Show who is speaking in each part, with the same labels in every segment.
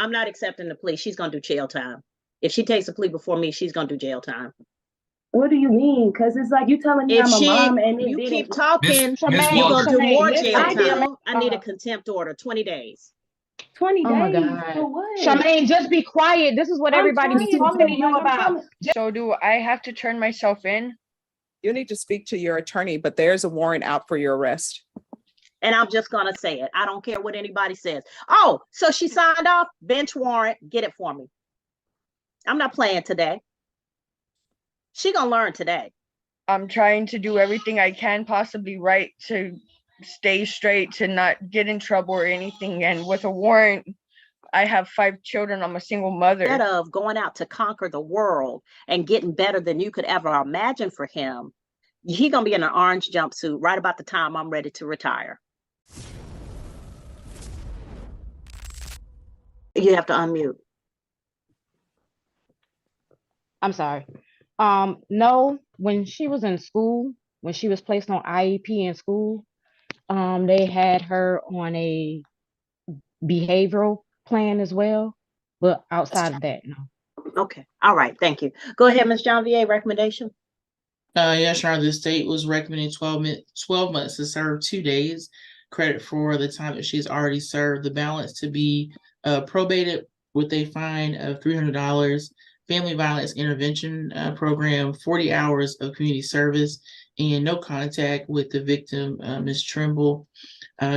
Speaker 1: I'm not accepting the plea. She's gonna do jail time. If she takes a plea before me, she's gonna do jail time.
Speaker 2: What do you mean? Because it's like you telling me
Speaker 1: If
Speaker 2: I'm a mom
Speaker 1: and
Speaker 2: you
Speaker 1: keep talking,
Speaker 3: Miss
Speaker 1: you're gonna
Speaker 3: Walker.
Speaker 1: do more
Speaker 4: Listen,
Speaker 1: jail
Speaker 2: I
Speaker 1: time. I need a contempt order, 20 days.
Speaker 2: 20
Speaker 4: Oh my
Speaker 2: days
Speaker 4: God.
Speaker 2: for what?
Speaker 4: Charmaine, just be quiet. This is what
Speaker 2: I'm
Speaker 4: everybody be
Speaker 2: trying
Speaker 4: talking
Speaker 2: to,
Speaker 4: to you
Speaker 2: like, I'm
Speaker 4: about.
Speaker 2: trying
Speaker 4: So do I have to turn myself in?
Speaker 5: You need to speak to your attorney, but there's a warrant out for your arrest.
Speaker 1: And I'm just gonna say it. I don't care what anybody says. Oh, so she signed off, bench warrant, get it for me. I'm not playing today. She gonna learn today.
Speaker 4: I'm trying to do everything I can possibly right to stay straight, to not get in trouble or anything. And with a warrant, I have 5 children. I'm a single mother.
Speaker 1: Instead of going out to conquer the world and getting better than you could ever imagine for him, he gonna be in an orange jumpsuit right about the time I'm ready to retire. You have to unmute.
Speaker 4: I'm sorry. No, when she was in school, when she was placed on IEP in school, they had her on a behavioral plan as well. But outside of that, no.
Speaker 1: Okay. All right. Thank you. Go ahead, Ms. John VA, recommendation.
Speaker 6: Yes, Your Honor, the state was recommending 12 months to serve 2 days, credit for the time that she's already served, the balance to be probated with a fine of $300, family violence intervention program, 40 hours of community service, and no contact with the victim, Ms. Trimble.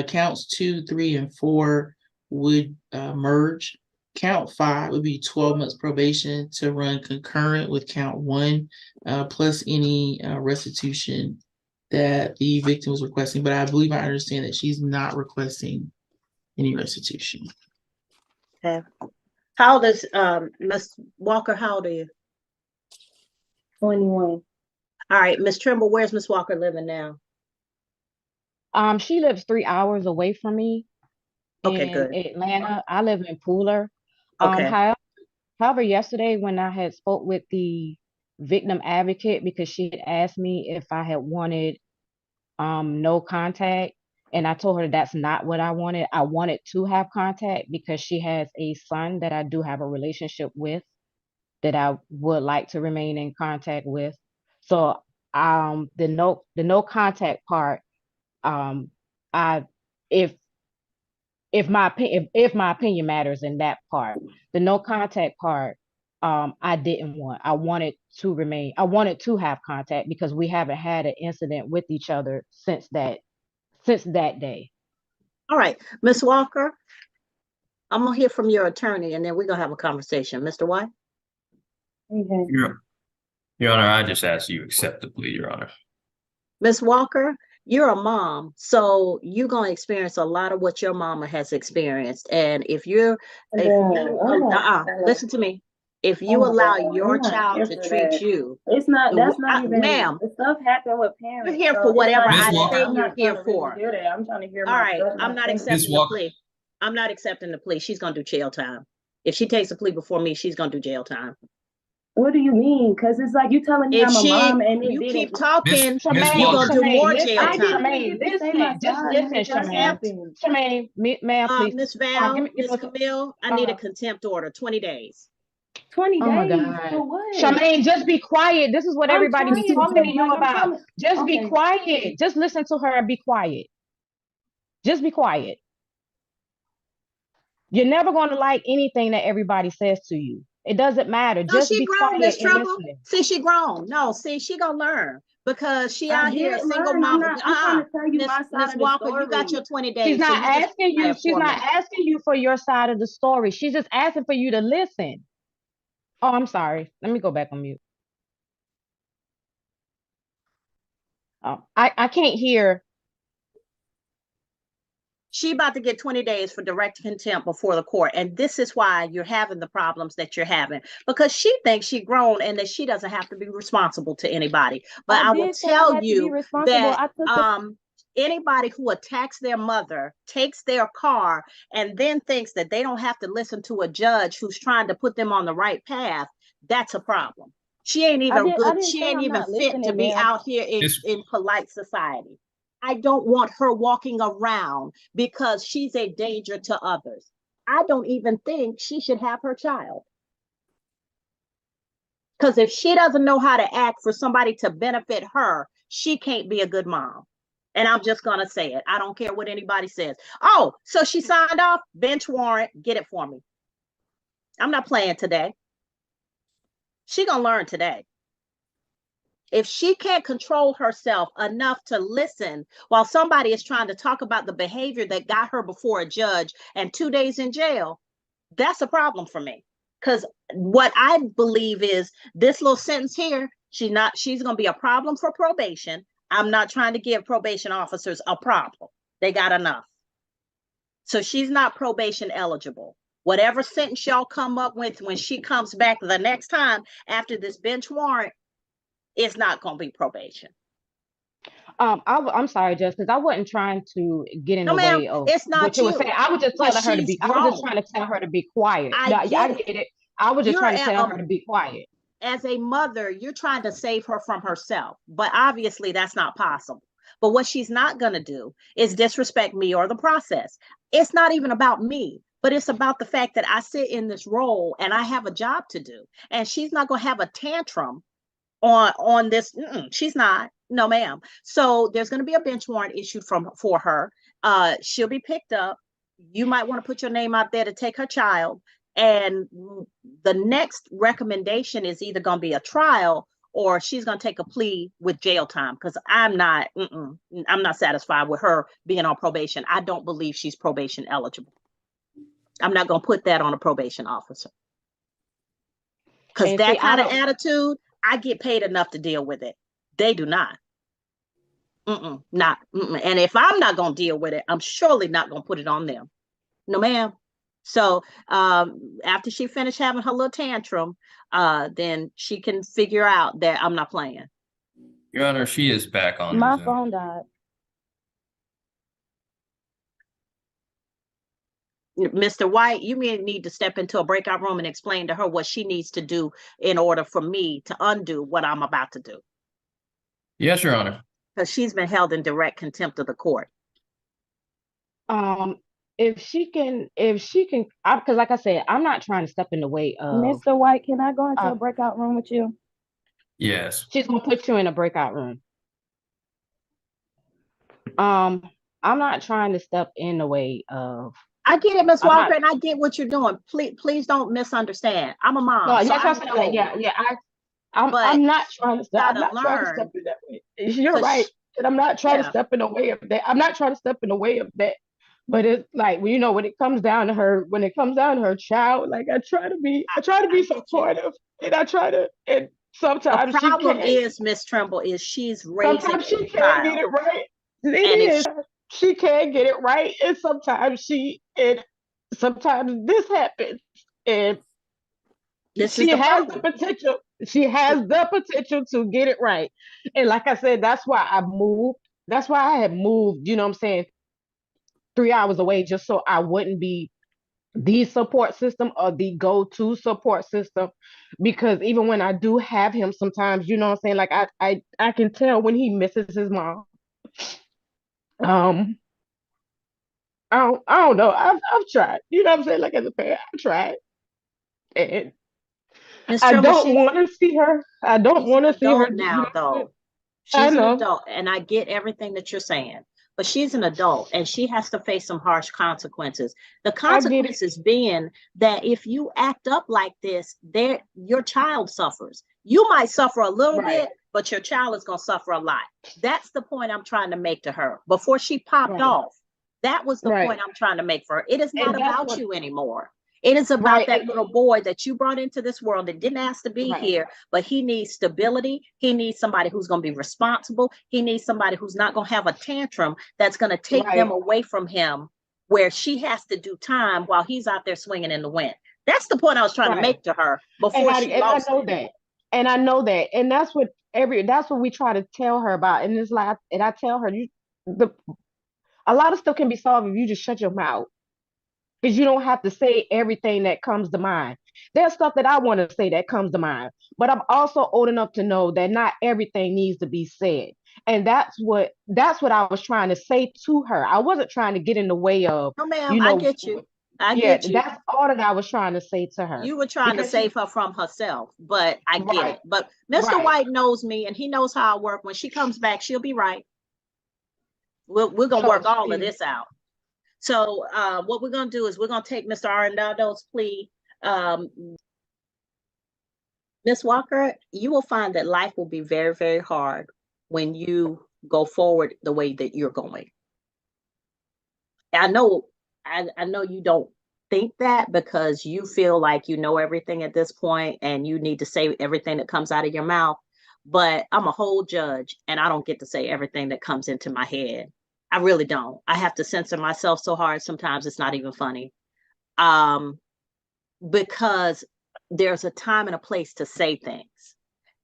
Speaker 6: Counts 2, 3, and 4 would merge. Count 5 would be 12 months probation to run concurrent with count 1, plus any restitution that the victim was requesting. But I believe I understand that she's not requesting any restitution.
Speaker 1: Okay. How old is Ms. Walker? How old are you?
Speaker 2: 21.
Speaker 1: All right, Ms. Trimble, where's Ms. Walker living now?
Speaker 4: She lives 3 hours away from me
Speaker 1: Okay,
Speaker 4: in
Speaker 1: good.
Speaker 4: Atlanta. I live in Pooler.
Speaker 1: Okay.
Speaker 4: However, yesterday when I had spoke with the victim advocate, because she had asked me if I had wanted no contact, and I told her that's not what I wanted. I wanted to have contact because she has a son that I do have a relationship with that I would like to remain in contact with. So the no contact part, I if my opinion matters in that part, the no contact part, I didn't want. I wanted to remain. I wanted to have contact because we haven't had an incident with each other since that day.
Speaker 1: All right, Ms. Walker, I'm gonna hear from your attorney and then we're gonna have a conversation. Mr. White?
Speaker 2: Okay.
Speaker 3: Your Honor, I just ask you accept the plea, Your Honor.
Speaker 1: Ms. Walker, you're a mom, so you're gonna experience a lot of what your mama has experienced. And if you listen to me, if you allow your child to treat you,
Speaker 2: it's not, that's not even,
Speaker 1: ma'am,
Speaker 2: the stuff happened with parents.
Speaker 1: you're here for whatever
Speaker 3: Ms.
Speaker 1: I
Speaker 3: Walker.
Speaker 1: say you're here for.
Speaker 2: I'm trying to hear
Speaker 1: All right, I'm not accepting the
Speaker 3: Walker.
Speaker 1: plea. I'm not accepting the plea. She's gonna do jail time. If she takes a plea before me, she's gonna do jail time.
Speaker 2: What do you mean? Because it's like you telling me I'm a mom and
Speaker 1: you keep talking,
Speaker 3: Ms.
Speaker 1: you're
Speaker 3: Walker.
Speaker 1: gonna do more jail
Speaker 2: I
Speaker 1: time.
Speaker 2: didn't
Speaker 4: Listen, just listen, Charmaine, ma'am, please.
Speaker 1: Ms. Val,
Speaker 4: give me
Speaker 1: Ms. Camille, I need a contempt order, 20 days.
Speaker 2: 20
Speaker 4: Oh my
Speaker 2: days
Speaker 4: God.
Speaker 2: for what?
Speaker 4: Charmaine, just be quiet. This is what
Speaker 2: I'm
Speaker 4: everybody be
Speaker 2: trying
Speaker 4: talking
Speaker 2: to,
Speaker 4: to you
Speaker 2: like,
Speaker 4: about. Just be
Speaker 2: okay.
Speaker 4: quiet. Just listen to her and be quiet. Just be quiet. You're never going to like anything that everybody says to you. It doesn't matter.
Speaker 1: No,
Speaker 4: Just
Speaker 1: she
Speaker 4: be
Speaker 1: grown,
Speaker 4: quiet
Speaker 1: Miss
Speaker 4: and
Speaker 1: Trouble.
Speaker 4: listen.
Speaker 1: See, she grown. No, see, she gonna learn because she out here a single
Speaker 2: learn.
Speaker 1: mama.
Speaker 2: I'm trying to tell you my side of the
Speaker 1: Walker,
Speaker 2: story.
Speaker 1: you got your 20 days.
Speaker 4: She's not
Speaker 1: so you
Speaker 4: asking you. She's not asking you for your side of the story. She's just asking for you to listen. Oh, I'm sorry. Let me go back on mute. Oh, I can't hear.
Speaker 1: She about to get 20 days for direct contempt before the court. And this is why you're having the problems that you're having, because she thinks she's grown and that she doesn't have to be responsible to anybody. But I will tell you that anybody who attacks their mother, takes their car, and then thinks that they don't have to listen to a judge who's trying to put them on the right path, that's a problem. She ain't even good. She ain't even fit to be out here in polite society. I don't want her walking around because she's a danger to others. I don't even think she should have her child. Because if she doesn't know how to act for somebody to benefit her, she can't be a good mom. And I'm just going to say it. I don't care what anybody says. Oh, so she signed off, bench warrant, get it for me. I'm not playing today. She going to learn today. If she can't control herself enough to listen while somebody is trying to talk about the behavior that got her before a judge and 2 days in jail, that's a problem for me. Because what I believe is this little sentence here, she's going to be a problem for probation. I'm not trying to give probation officers a problem. They got enough. So she's not probation eligible. Whatever sentence y'all come up with when she comes back the next time after this bench warrant, it's not going to be probation.
Speaker 4: I'm sorry, Jess, because I wasn't trying to get in
Speaker 1: No,
Speaker 4: the
Speaker 1: ma'am,
Speaker 4: way of
Speaker 1: it's not
Speaker 4: what you were
Speaker 1: you.
Speaker 4: saying. I was just
Speaker 1: But
Speaker 4: telling her to
Speaker 1: she's
Speaker 4: be. I was just
Speaker 1: grown.
Speaker 4: trying to tell her to be quiet.
Speaker 1: I
Speaker 4: No, I
Speaker 1: get
Speaker 4: get it. I was just
Speaker 1: You're
Speaker 4: trying to tell her to be quiet.
Speaker 1: As a mother, you're trying to save her from herself, but obviously that's not possible. But what she's not going to do is disrespect me or the process. It's not even about me, but it's about the fact that I sit in this role and I have a job to do. And she's not going to have a tantrum on this. She's not. No, ma'am. So there's going to be a bench warrant issued for her. She'll be picked up. You might want to put your name out there to take her child. And the next recommendation is either going to be a trial or she's going to take a plea with jail time, because I'm not satisfied with her being on probation. I don't believe she's probation eligible. I'm not going to put that on a probation officer. Because that kind of attitude, I get paid enough to deal with it. They do not. And if I'm not going to deal with it, I'm surely not going to put it on them. No, ma'am. So after she finished having her little tantrum, then she can figure out that I'm not playing.
Speaker 3: Your Honor, she is back on
Speaker 2: My
Speaker 3: her Zoom.
Speaker 2: phone died.
Speaker 1: Mr. White, you may need to step into a breakout room and explain to her what she needs to do in order for me to undo what I'm about to do.
Speaker 3: Yes, Your Honor.
Speaker 1: Because she's been held in direct contempt of the court.
Speaker 4: If she can, because like I said, I'm not trying to step in the way of.
Speaker 2: Mr. White, can I go into a breakout room with you?
Speaker 3: Yes.
Speaker 4: She's gonna put you in a breakout room. I'm not trying to step in the way of.
Speaker 1: I get it, Ms. Walker, and I get what you're doing. Please don't misunderstand. I'm a mom.
Speaker 4: No,
Speaker 1: So
Speaker 4: I'm not trying to step.
Speaker 1: I'm
Speaker 4: not trying to step in that way. You're right, and I'm not trying to step in the way of that. I'm not trying to step in the way of that. But it's like, when it comes down to her child, like I try to be supportive, and sometimes
Speaker 1: the problem is, Miss Trimble, is she's raising
Speaker 4: sometimes she
Speaker 1: a child.
Speaker 4: can't get it right. She can't get it right, and sometimes this happens, and she has the potential. She has the potential to get it right, and like I said, that's why I moved. That's why I had moved. You know what I'm saying? 3 hours away, just so I wouldn't be the support system or the go-to support system, because even when I do have him, sometimes, you know what I'm saying, like I can tell when he misses his mom. I don't know. I've tried. You know what I'm saying? Like, as a parent, I've tried, and I don't want to see her. I don't want to see her
Speaker 1: now, though. She's an adult, and I get everything that you're saying. But she's an adult and she has to face some harsh consequences. The consequences being that if you act up like this, your child suffers. You might suffer a little bit, but your child is going to suffer a lot. That's the point I'm trying to make to her before she popped off. That was the point I'm trying to make for her. It is not about you anymore. It is about that little boy that you brought into this world that didn't ask to be here, but he needs stability. He needs somebody who's going to be responsible. He needs somebody who's not going to have a tantrum that's going to take them away from him, where she has to do time while he's out there swinging in the wind. That's the point I was trying to make to her before she lost it.
Speaker 4: And I know that. And that's what we try to tell her about. And it's like, and I tell her, a lot of stuff can be solved if you just shut your mouth. Because you don't have to say everything that comes to mind. There's stuff that I want to say that comes to mind, but I'm also old enough to know that not everything needs to be said. And that's what I was trying to say to her. I wasn't trying to get in the way of.
Speaker 1: No, ma'am, I get you. I
Speaker 4: Yeah,
Speaker 1: get you.
Speaker 4: that's all that I was trying to say to her.
Speaker 1: You were trying to
Speaker 4: Because she,
Speaker 1: save her from herself, but I get
Speaker 4: right,
Speaker 1: it. But Mr.
Speaker 4: right.
Speaker 1: White knows me and he knows how I work. When she comes back, she'll be right. We're gonna
Speaker 4: So
Speaker 1: work all of
Speaker 4: she,
Speaker 1: this out. So what we're gonna do is we're gonna take Mr. Arendado's plea. Um, Ms. Walker, you will find that life will be very, very hard when you go forward the way that you're going. I know, I know you don't think that because you feel like you know everything at this point and you need to say everything that comes out of your mouth. But I'm a whole judge and I don't get to say everything that comes into my head. I really don't. I have to censor myself so hard sometimes it's not even funny. Um, because there's a time and a place to say things.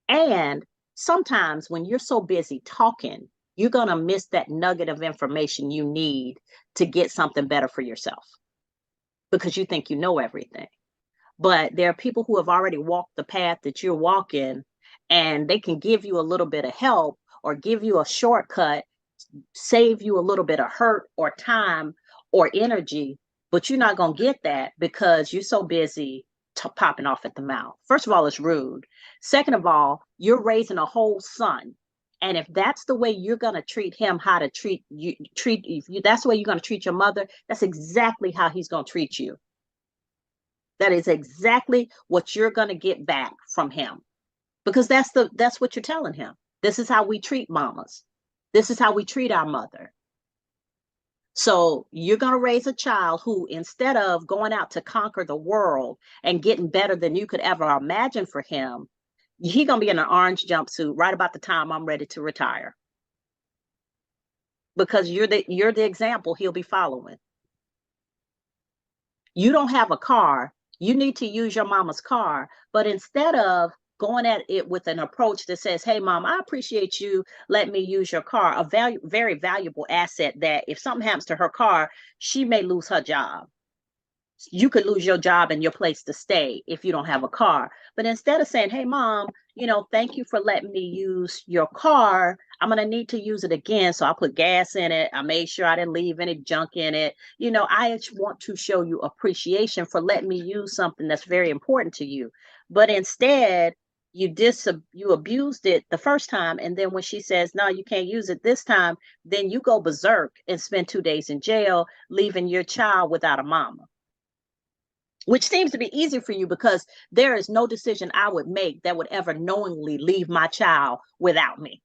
Speaker 1: And sometimes when you're so busy talking, you're going to miss that nugget of information you need to get something better for yourself because you think you know everything. But there are people who have already walked the path that you're walking, and they can give you a little bit of help or give you a shortcut, save you a little bit of hurt or time or energy, but you're not going to get that because you're so busy popping off at the mouth. First of all, it's rude. Second of all, you're raising a whole son. And if that's the way you're going to treat him, how to treat you, that's the way you're going to treat your mother, that's exactly how he's going to treat you. That is exactly what you're going to get back from him because that's what you're telling him. This is how we treat mamas. This is how we treat our mother. So you're going to raise a child who, instead of going out to conquer the world and getting better than you could ever imagine for him, he's going to be in an orange jumpsuit right about the time I'm ready to retire. Because you're the example he'll be following. You don't have a car. You need to use your mama's car. But instead of going at it with an approach that says, hey, mom, I appreciate you letting me use your car, a very valuable asset that if something happens to her car, she may lose her job. You could lose your job and your place to stay if you don't have a car. But instead of saying, hey, mom, thank you for letting me use your car. I'm going to need to use it again. So I put gas in it. I made sure I didn't leave any junk in it. I just want to show you appreciation for letting me use something that's very important to you. But instead, you abused it the first time. And then when she says, no, you can't use it this time, then you go berserk and spend 2 days in jail, leaving your child without a mama. Which seems to be easy for you because there is no decision I would make that would ever knowingly leave my child without me.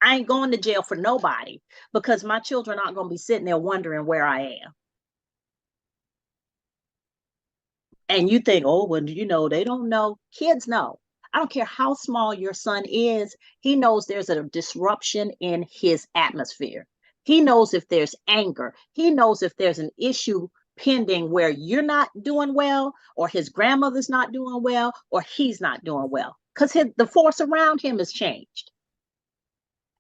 Speaker 1: I ain't going to jail for nobody because my children aren't going to be sitting there wondering where I am. And you think, oh, well, they don't know. Kids know. I don't care how small your son is. He knows there's a disruption in his atmosphere. He knows if there's anger. He knows if there's an issue pending where you're not doing well or his grandmother's not doing well or he's not doing well because the force around him has changed.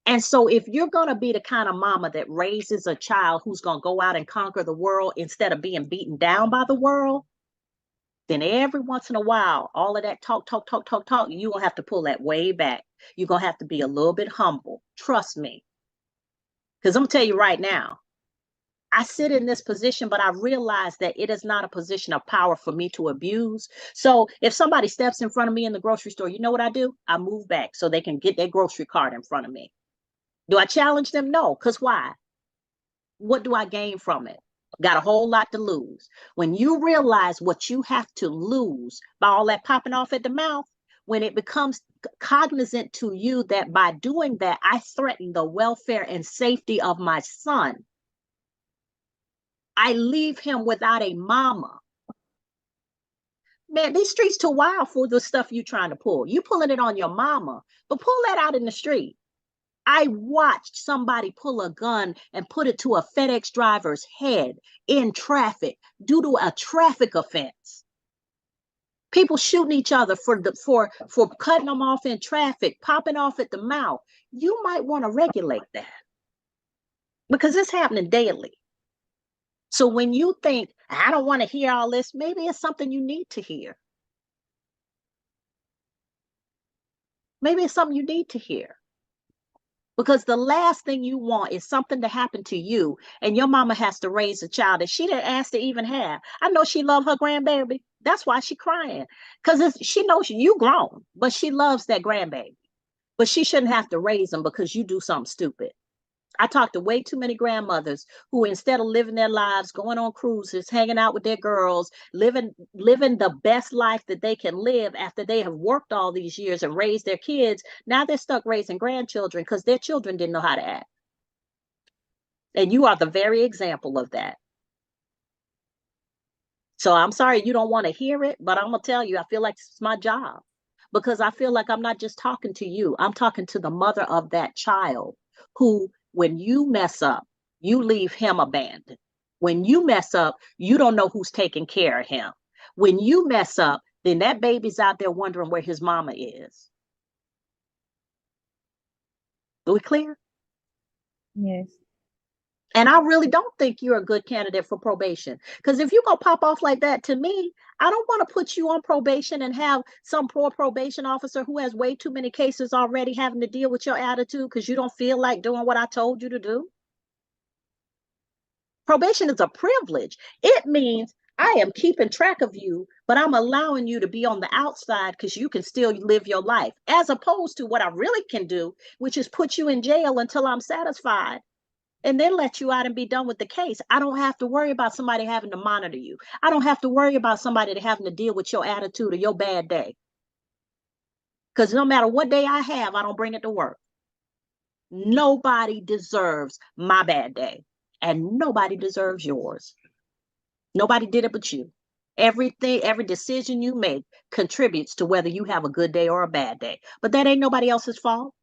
Speaker 1: And so if you're going to be the kind of mama that raises a child who's going to go out and conquer the world instead of being beaten down by the world, then every once in a while, all of that talk, you're going to have to pull that way back. You're going to have to be a little bit humble. Trust me. Because I'm going to tell you right now, I sit in this position, but I realize that it is not a position of power for me to abuse. So if somebody steps in front of me in the grocery store, you know what I do? I move back so they can get their grocery cart in front of me. Do I challenge them? No, because why? What do I gain from it? Got a whole lot to lose. When you realize what you have to lose by all that popping off at the mouth, when it becomes cognizant to you that by doing that, I threaten the welfare and safety of my son, I leave him without a mama. Man, these streets too wild for the stuff you trying to pull. You pulling it on your mama, but pull that out in the street. I watched somebody pull a gun and put it to a FedEx driver's head in traffic due to a traffic offense. People shooting each other for cutting them off in traffic, popping off at the mouth. You might want to regulate that because it's happening daily. So when you think, I don't want to hear all this, maybe it's something you need to hear. Maybe it's something you need to hear. Because the last thing you want is something to happen to you and your mama has to raise a child that she didn't ask to even have. I know she loved her grandbaby. That's why she crying. Because she knows you grown, but she loves that grandbaby. But she shouldn't have to raise them because you do something stupid. I talked to way too many grandmothers who, instead of living their lives, going on cruises, hanging out with their girls, living the best life that they can live after they have worked all these years and raised their kids, now they're stuck raising grandchildren because their children didn't know how to act. And you are the very example of that. So I'm sorry you don't want to hear it, but I'm going to tell you, I feel like it's my job, because I feel like I'm not just talking to you. I'm talking to the mother of that child who, when you mess up, you leave him abandoned. When you mess up, you don't know who's taking care of him. When you mess up, then that baby's out there wondering where his mama is. Are we clear?
Speaker 2: Yes.
Speaker 1: And I really don't think you're a good candidate for probation. Because if you're going to pop off like that, to me, I don't want to put you on probation and have some poor probation officer who has way too many cases already having to deal with your attitude because you don't feel like doing what I told you to do. Probation is a privilege. It means I am keeping track of you, but I'm allowing you to be on the outside because you can still live your life, as opposed to what I really can do, which is put you in jail until I'm satisfied and then let you out and be done with the case. I don't have to worry about somebody having to monitor you. I don't have to worry about somebody having to deal with your attitude or your bad day. Because no matter what day I have, I don't bring it to work. Nobody deserves my bad day, and nobody deserves yours. Nobody did it but you. Everything, every decision you make contributes to whether you have a good day or a bad day. But that ain't nobody else's fault.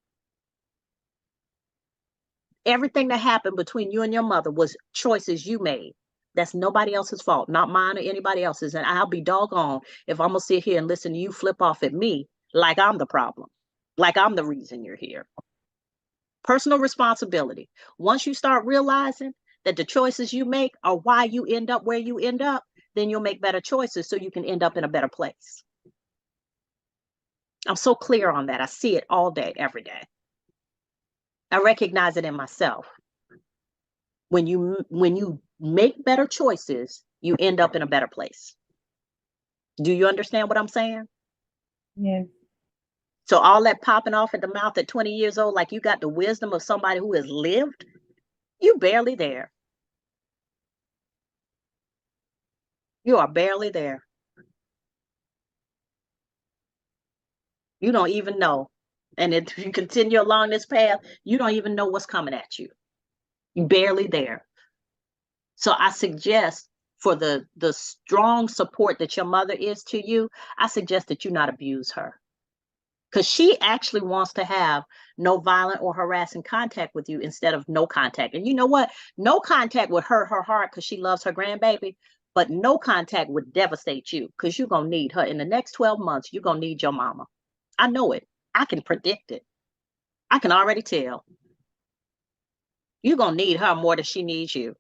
Speaker 1: Everything that happened between you and your mother was choices you made. That's nobody else's fault, not mine or anybody else's. And I'll be doggone if I'm going to sit here and listen to you flip off at me like I'm the problem, like I'm the reason you're here. Personal responsibility. Once you start realizing that the choices you make are why you end up where you end up, then you'll make better choices so you can end up in a better place. I'm so clear on that. I see it all day, every day. I recognize it in myself. When you make better choices, you end up in a better place. Do you understand what I'm saying?
Speaker 2: Yes.
Speaker 1: So all that popping off at the mouth at 20 years old, like you got the wisdom of somebody who has lived, you barely there. You are barely there. You don't even know. And if you continue along this path, you don't even know what's coming at you. You're barely there. So I suggest, for the strong support that your mother is to you, I suggest that you not abuse her. Because she actually wants to have no violent or harassing contact with you instead of no contact. And you know what? No contact would hurt her heart because she loves her grandbaby, but no contact would devastate you because you're going to need her. In the next 12 months, you're going to need your mama. I know it. I can predict it. I can already tell. You're going to need her more than she needs you.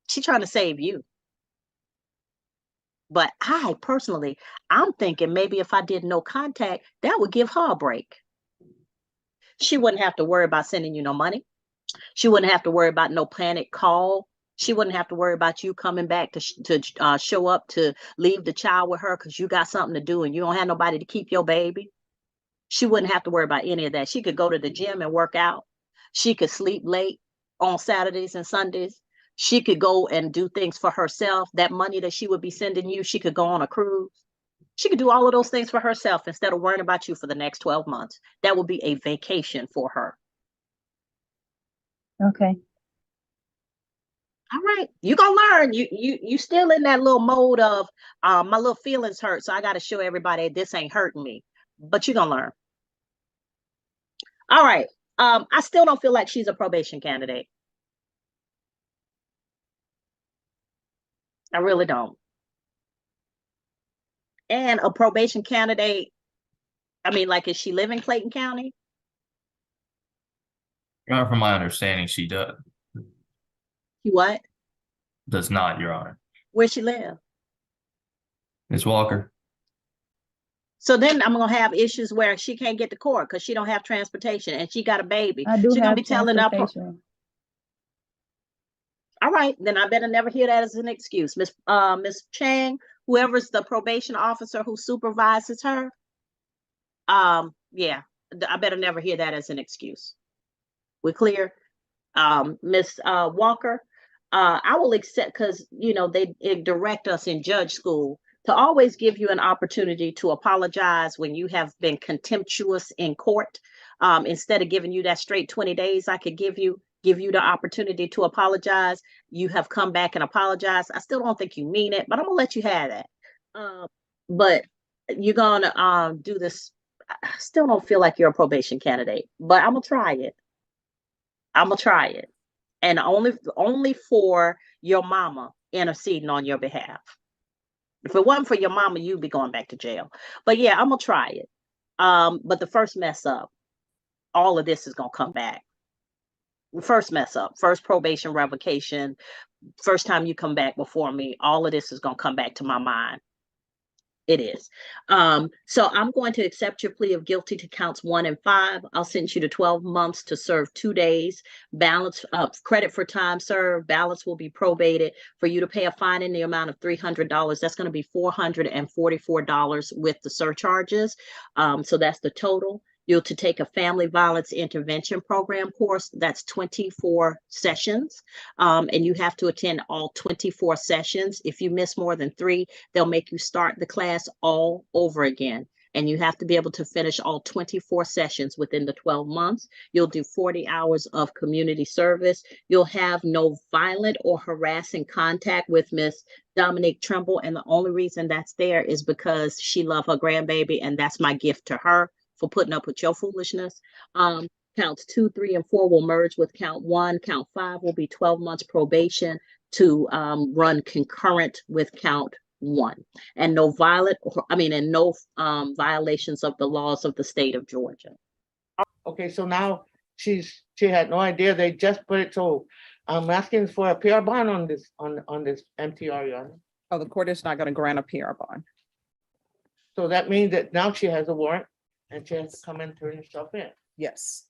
Speaker 1: She's trying to save you. But I personally, I'm thinking maybe if I did no contact, that would give her a break. She wouldn't have to worry about sending you no money. She wouldn't have to worry about no panic call. She wouldn't have to worry about you coming back to show up to leave the child with her because you got something to do and you don't have nobody to keep your baby. She wouldn't have to worry about any of that. She could go to the gym and work out. She could sleep late on Saturdays and Sundays. She could go and do things for herself. That money that she would be sending you, she could go on a cruise. She could do all of those things for herself instead of worrying about you for the next 12 months. That would be a vacation for her.
Speaker 2: Okay.
Speaker 1: All right. You're going to learn. You still in that little mode of my little feelings hurt, so I got to show everybody this ain't hurting me. But you're going to learn. All right. I still don't feel like she's a probation candidate. I really don't. And a probation candidate, I mean, like, is she live in Clayton County?
Speaker 3: Your Honor, from my understanding, she does
Speaker 1: What?
Speaker 3: not, Your Honor.
Speaker 1: Where she live?
Speaker 3: Ms. Walker,
Speaker 1: So then I'm gonna have issues where she can't get to court because she don't have transportation and she got a baby.
Speaker 2: I do
Speaker 1: She's gonna
Speaker 2: have
Speaker 1: be telling her.
Speaker 2: transportation.
Speaker 1: All right, then I better never hear that as an excuse. Miss Chang, whoever's the probation officer who supervises her, yeah, I better never hear that as an excuse. We're clear? Miss Walker, I will accept, because you know they direct us in judge school to always give you an opportunity to apologize when you have been contemptuous in court. Instead of giving you that straight 20 days, I could give you the opportunity to apologize. You have come back and apologized. I still don't think you mean it, but I'm gonna let you have that. But you're gonna do this. I still don't feel like you're a probation candidate, but I'm gonna try it. And only for your mama interceding on your behalf. If it wasn't for your mama, you'd be going back to jail. But yeah, I'm gonna try it. But the first mess up, all of this is gonna come back. First mess up, first probation revocation, first time you come back before me, all of this is gonna come back to my mind. It is. So I'm going to accept your plea of guilty to counts 1 and 5. I'll sentence you to 12 months to serve 2 days. Balance credit for time served. Balance will be probated for you to pay a fine in the amount of $300. That's going to be $444 with the surcharges. So that's the total. You're to take a family violence intervention program course. That's 24 sessions. And you have to attend all 24 sessions. If you miss more than 3, they'll make you start the class all over again. And you have to be able to finish all 24 sessions within the 12 months. You'll do 40 hours of community service. You'll have no violent or harassing contact with Miss Dominique Trimble. And the only reason that's there is because she loved her grandbaby, and that's my gift to her for putting up with your foolishness. Counts 2, 3, and 4 will merge with count 1. Count 5 will be 12 months probation to run concurrent with count 1. And no violations of the laws of the state of Georgia.
Speaker 7: Okay, so now she had no idea. They just put it. So I'm asking for a PR bond on this MTR, Your Honor.
Speaker 5: Oh, the court is not going to grant a PR bond.
Speaker 7: So that means that now she has a warrant and she has to come and turn herself in.
Speaker 5: Yes.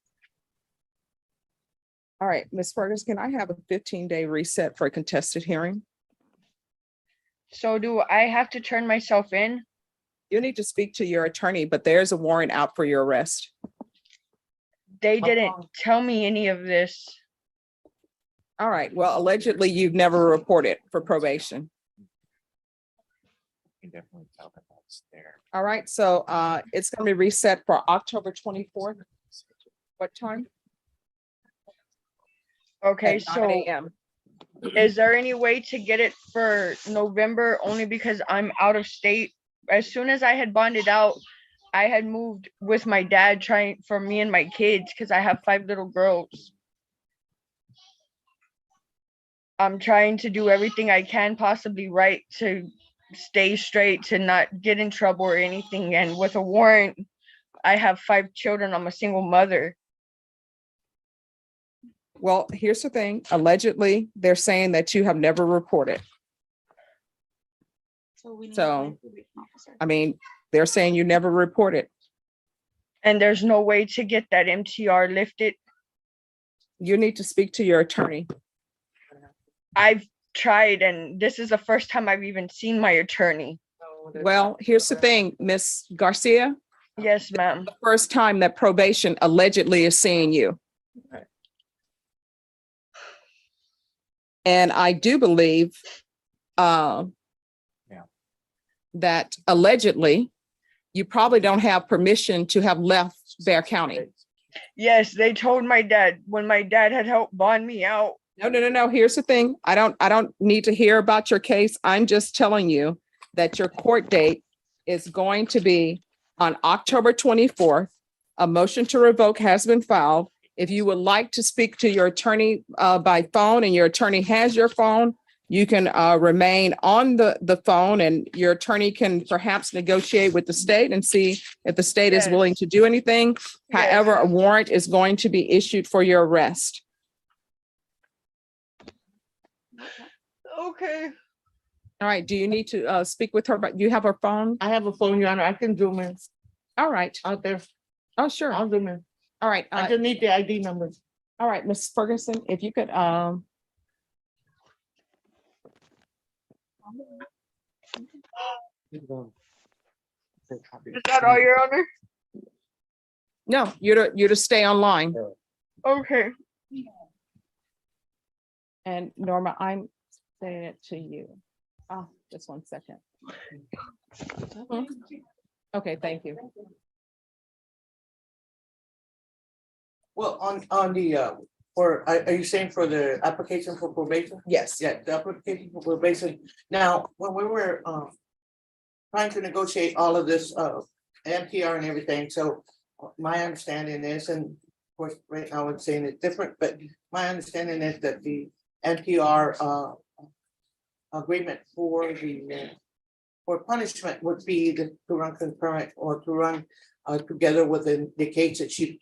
Speaker 5: All right, Ms. Fergus, can I have a 15-day reset for a contested hearing?
Speaker 8: So do I have to turn myself in?
Speaker 5: You need to speak to your attorney, but there's a warrant out for your arrest.
Speaker 8: They didn't tell me any of this.
Speaker 5: All right, well, allegedly, you've never reported for probation.
Speaker 3: You can definitely tell that that's there.
Speaker 5: All right, so it's going to be reset for October 24th. What time?
Speaker 8: Okay,
Speaker 5: At 9
Speaker 8: so
Speaker 5: a.m.
Speaker 8: is there any way to get it for November? Only because I'm out of state. As soon as I had bonded out, I had moved with my dad trying for me and my kids because I have 5 little girls. I'm trying to do everything I can possibly right to stay straight, to not get in trouble or anything. And with a warrant, I have 5 children. I'm a single mother.
Speaker 5: Well, here's the thing. Allegedly, they're saying that you have never reported. So, I mean, they're saying you never reported.
Speaker 8: And there's no way to get that MTR lifted.
Speaker 5: You need to speak to your attorney.
Speaker 8: I've tried, and this is the first time I've even seen my attorney.
Speaker 5: Well, here's the thing, Miss Garcia.
Speaker 8: Yes, ma'am.
Speaker 5: The first time that probation allegedly is seeing you. And I do believe that allegedly you probably don't have permission to have left Bexar County.
Speaker 8: Yes, they told my dad when my dad had helped bond me out.
Speaker 5: No. Here's the thing. I don't need to hear about your case. I'm just telling you that your court date is going to be on October 24th. A motion to revoke has been filed. If you would like to speak to your attorney by phone and your attorney has your phone, you can remain on the phone and your attorney can perhaps negotiate with the state and see if the state is willing to do anything. However, a warrant is going to be issued for your arrest.
Speaker 8: Okay.
Speaker 5: All right, do you need to speak with her, but you have her phone?
Speaker 7: I have a phone, Your Honor. I can zoom in
Speaker 5: All right.
Speaker 7: out there.
Speaker 5: Oh, sure.
Speaker 7: I'll zoom in.
Speaker 5: All right.
Speaker 7: I just need the ID number.
Speaker 5: All right, Ms. Ferguson, if you could,
Speaker 8: Is that all, Your Honor?
Speaker 5: no, you're to stay online.
Speaker 8: Okay.
Speaker 5: And Norma, I'm saying it to you. Just 1 second. Okay, thank you.
Speaker 7: Well, on the, are you saying for the application for probation?
Speaker 5: Yes.
Speaker 7: Yeah, the application for probation. Now, when we were trying to negotiate all of this MTR and everything, so my understanding is, and of course, right now I'm saying it's different, but my understanding is that the MTR agreement for the for punishment would be to run concurrent or to run together with the case that she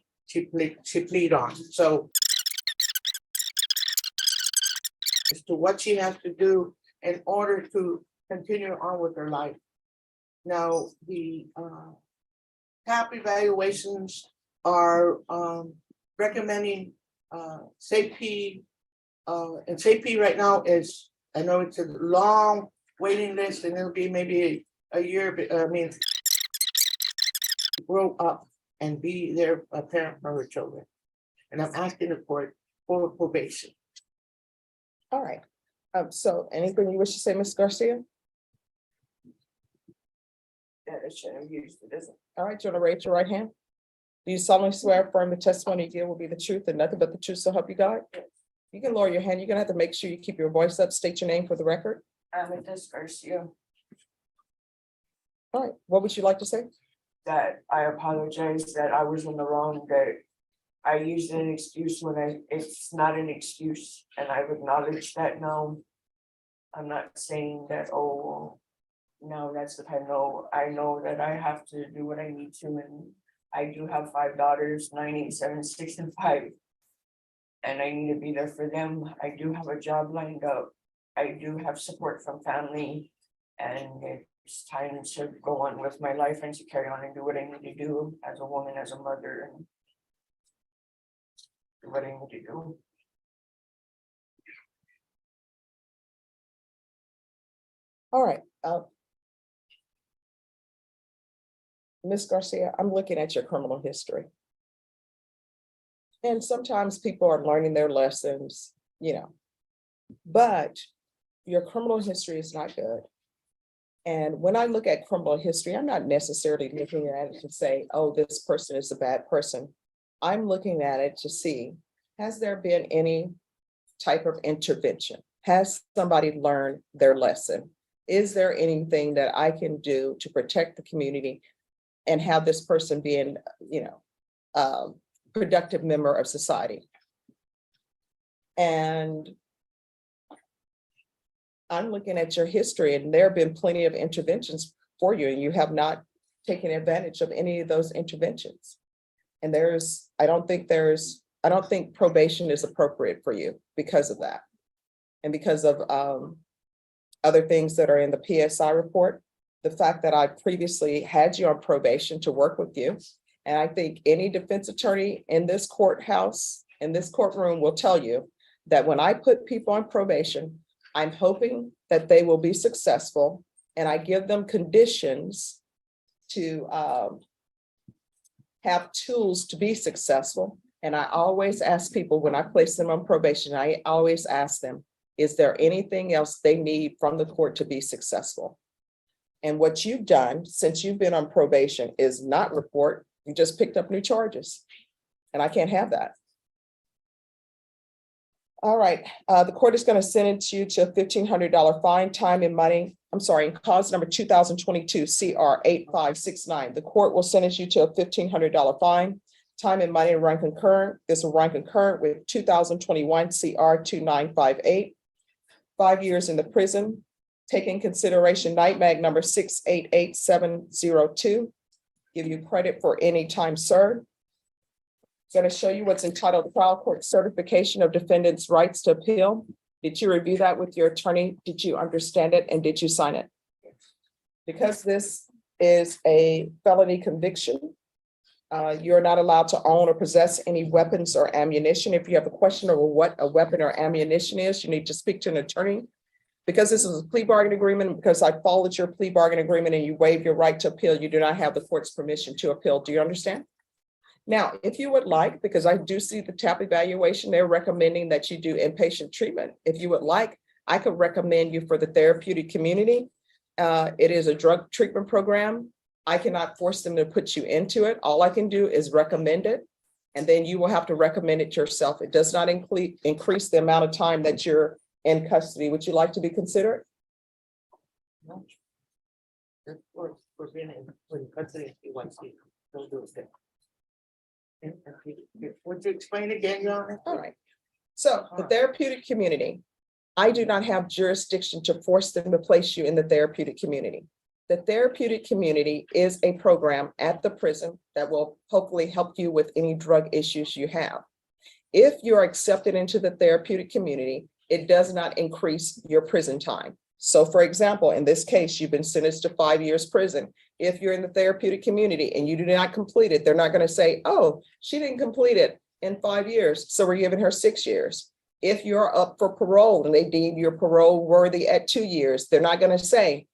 Speaker 7: plead on. So as to what she has to do in order to continue on with her life. Now, the CAP evaluations are recommending SAP, and SAP right now is, I know it's a long waiting list and it'll be maybe a year, but I mean, grow up and be there a parent for her children. And I'm asking the court for probation.
Speaker 5: All right. So anything you wish to say, Ms. Garcia?
Speaker 7: Yeah, it shouldn't have used it, is it?
Speaker 5: All right, do you want to raise your right hand? Do you solemnly swear affirm the testimony you give will be the truth and nothing but the truth, so help you God? You can lower your hand. You're gonna have to make sure you keep your voice up. State your name for the record.
Speaker 9: Amethyst Garcia,
Speaker 5: All right, what would you like to say?
Speaker 9: that I apologize that I was in the wrong, that I used an excuse when it's not an excuse, and I've acknowledged that now. I'm not saying that, oh, no, that's the time. No, I know that I have to do what I need to, and I do have 5 daughters, 9, 8, 7, 6, and 5. And I need to be there for them. I do have a job lined up. I do have support from family, and it's time to go on with my life and to carry on and do what I need to do as a woman, as a mother, and do what I need to do.
Speaker 5: All right. Ms. Garcia, I'm looking at your criminal history. And sometimes people are learning their lessons, you know, but your criminal history is not good. And when I look at criminal history, I'm not necessarily looking at it to say, oh, this person is a bad person. I'm looking at it to see, has there been any type of intervention? Has somebody learned their lesson? Is there anything that I can do to protect the community and have this person being, you know, productive member of society? And I'm looking at your history, and there have been plenty of interventions for you, and you have not taken advantage of any of those interventions. And I don't think probation is appropriate for you because of that. And because of other things that are in the PSI report, the fact that I previously had you on probation to work with you. And I think any defense attorney in this courthouse, in this courtroom, will tell you that when I put people on probation, I'm hoping that they will be successful, and I give them conditions to have tools to be successful. And I always ask people when I place them on probation, I always ask them, is there anything else they need from the court to be successful? And what you've done since you've been on probation is not report. You just picked up new charges, and I can't have that. All right, the court is going to sentence you to a $1,500 fine, time and money. I'm sorry, cause number 2022 CR 8569. The court will sentence you to a $1,500 fine, time and money, and run concurrent. This will run concurrent with 2021 CR 2958. 5 years in the prison. Take in consideration night mag number 688702. Give you credit for any time served. Going to show you what's entitled Trial Court Certification of Defendant's Rights to Appeal. Did you review that with your attorney? Did you understand it and did you sign it? Because this is a felony conviction, you're not allowed to own or possess any weapons or ammunition. If you have a question over what a weapon or ammunition is, you need to speak to an attorney. Because this is a plea bargain agreement, because I followed your plea bargain agreement and you waive your right to appeal, you do not have the court's permission to appeal. Do you understand? Now, if you would like, because I do see the TAP evaluation, they're recommending that you do inpatient treatment. If you would like, I could recommend you for the therapeutic community. It is a drug treatment program. I cannot force them to put you into it. All I can do is recommend it. And then you will have to recommend it yourself. It does not increase the amount of time that you're in custody. Would you like to be considered?
Speaker 7: No. We're being in custody if you want to. Don't do it. Would you explain again, Your Honor?
Speaker 5: All right. So the therapeutic community, I do not have jurisdiction to force them to place you in the therapeutic community. The therapeutic community is a program at the prison that will hopefully help you with any drug issues you have. If you're accepted into the therapeutic community, it does not increase your prison time. So for example, in this case, you've been sentenced to 5 years prison. If you're in the therapeutic community and you do not complete it, they're not going to say, oh, she didn't complete it in 5 years, so we're giving her 6 years. If you're up for parole and they deem you're parole worthy at 2 years, they're not going to say,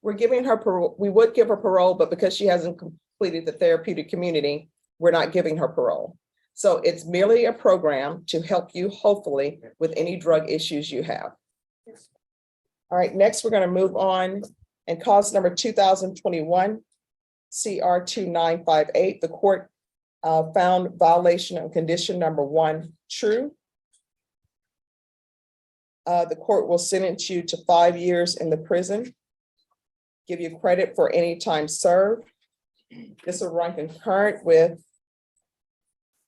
Speaker 5: we're giving her parole. We would give her parole, but because she hasn't completed the therapeutic community, we're not giving her parole. So it's merely a program to help you, hopefully, with any drug issues you have. All right, next we're going to move on and cause number 2021 CR 2958. The court found violation of condition number 1 true. The court will sentence you to 5 years in the prison, give you credit for any time served. This will run concurrent with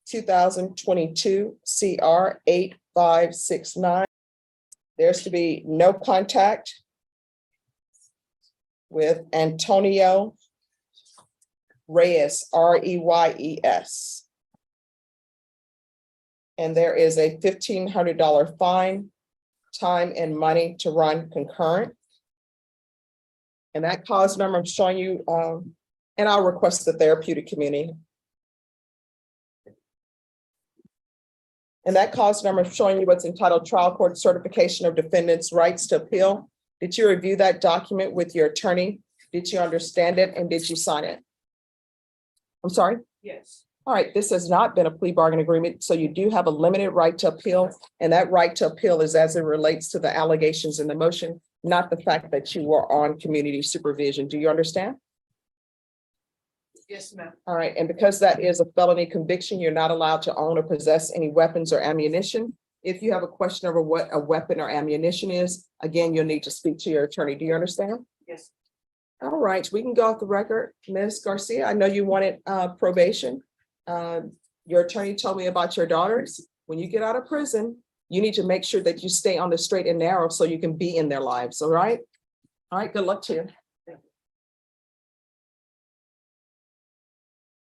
Speaker 5: 2022 CR 8569. There's to be no contact with Antonio Reyes, Reyes. And there is a $1,500 fine, time and money to run concurrent. And that cause number I'm showing you, and I'll request the therapeutic community. And that cause number is showing you what's entitled Trial Court Certification of Defendant's Rights to Appeal. Did you review that document with your attorney? Did you understand it and did you sign it? I'm sorry?
Speaker 9: Yes.
Speaker 5: All right, this has not been a plea bargain agreement, so you do have a limited right to appeal, and that right to appeal is as it relates to the allegations in the motion, not the fact that you were on community supervision. Do you understand?
Speaker 9: Yes, ma'am.
Speaker 5: All right, and because that is a felony conviction, you're not allowed to own or possess any weapons or ammunition. If you have a question over what a weapon or ammunition is, again, you'll need to speak to your attorney. Do you understand?
Speaker 9: Yes.
Speaker 5: All right, we can go off the record. Ms. Garcia, I know you wanted probation. Your attorney told me about your daughters. When you get out of prison, you need to make sure that you stay on the straight and narrow so you can be in their lives. All right. All right. Good luck to you.